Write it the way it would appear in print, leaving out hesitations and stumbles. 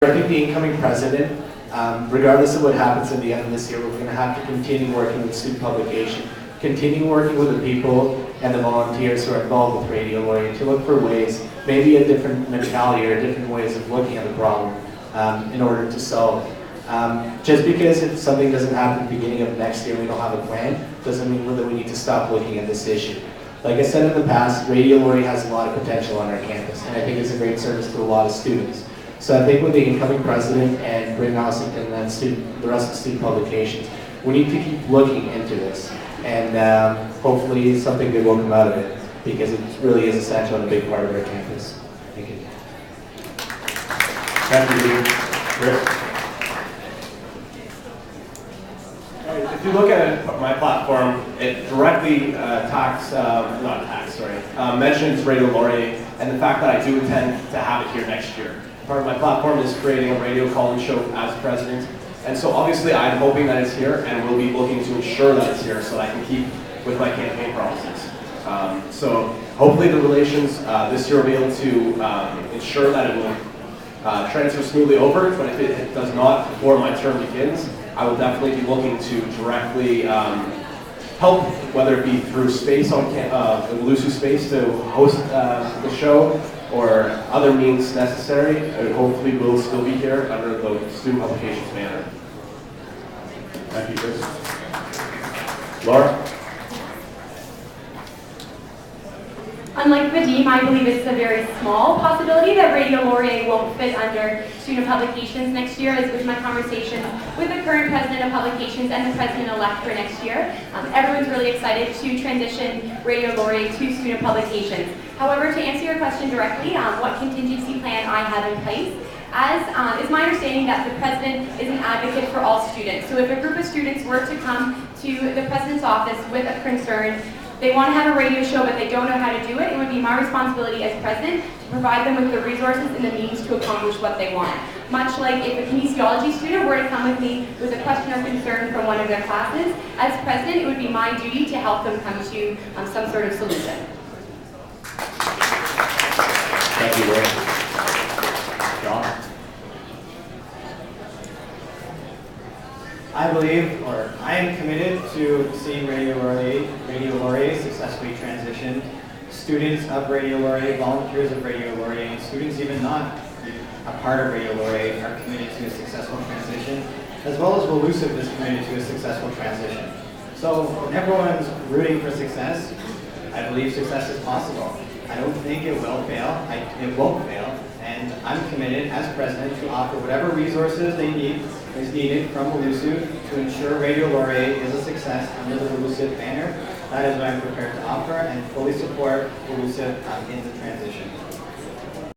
I think the incoming president, regardless of what happens at the end of this year, we're going to have to continue working with student publication, continue working with the people and the volunteers who are involved with Radio Laurier to look for ways, maybe a different mentality or different ways of looking at the problem in order to solve it. Just because if something doesn't happen at the beginning of next year, we don't have a plan, doesn't mean that we need to stop looking at this issue. Like I said in the past, Radio Laurier has a lot of potential on our campus, and I think it's a great service to a lot of students. So I think with the incoming president and Bryn Hossington and the rest of the student publications, we need to keep looking into this, and hopefully something good will come out of it, because it really is essential and a big part of our campus. Thank you. Thank you, Chris. If you look at my platform, it directly mentions Radio Laurier and the fact that I do intend to have it here next year. Part of my platform is creating a radio call-in show as president, and so obviously I'm hoping that it's here, and we'll be looking to ensure that it's here so that I can keep with my campaign promises. So hopefully the relations this year will be able to ensure that it will transfer smoothly over, but if it does not before my term begins, I will definitely be looking to directly help, whether it be through space on Lusu space to host the show, or other means necessary, and hopefully we'll still be here under the student publications banner. Thank you, Chris. Laura? Unlike Vadim, I believe it's a very small possibility that Radio Laurier won't fit under student publications next year, as with my conversations with the current president of publications and the president-elect for next year. Everyone's really excited to transition Radio Laurier to student publications. However, to answer your question directly, what contingency plan I have in place, is my understanding that the president is an advocate for all students. So if a group of students were to come to the president's office with a concern, they want to have a radio show but they don't know how to do it, it would be my responsibility as president to provide them with the resources and the means to accomplish what they want. Much like if a kinesiology student were to come with me with a question or concern from one of their classes, as president it would be my duty to help them come to some sort of solution. Thank you, Ray. John? I believe, or I am committed to seeing Radio Laurier successfully transition. Students of Radio Laurier, volunteers of Radio Laurier, and students even not a part of Radio Laurier are committed to a successful transition, as well as Wolusiv is committed to a successful transition. So when everyone's rooting for success, I believe success is possible. I don't think it will fail. It won't fail. And I'm committed as president to offer whatever resources is needed from Wolusiv to ensure Radio Laurier is a success under the Wolusiv banner. That is what I'm prepared to offer and fully support Wolusiv in the transition.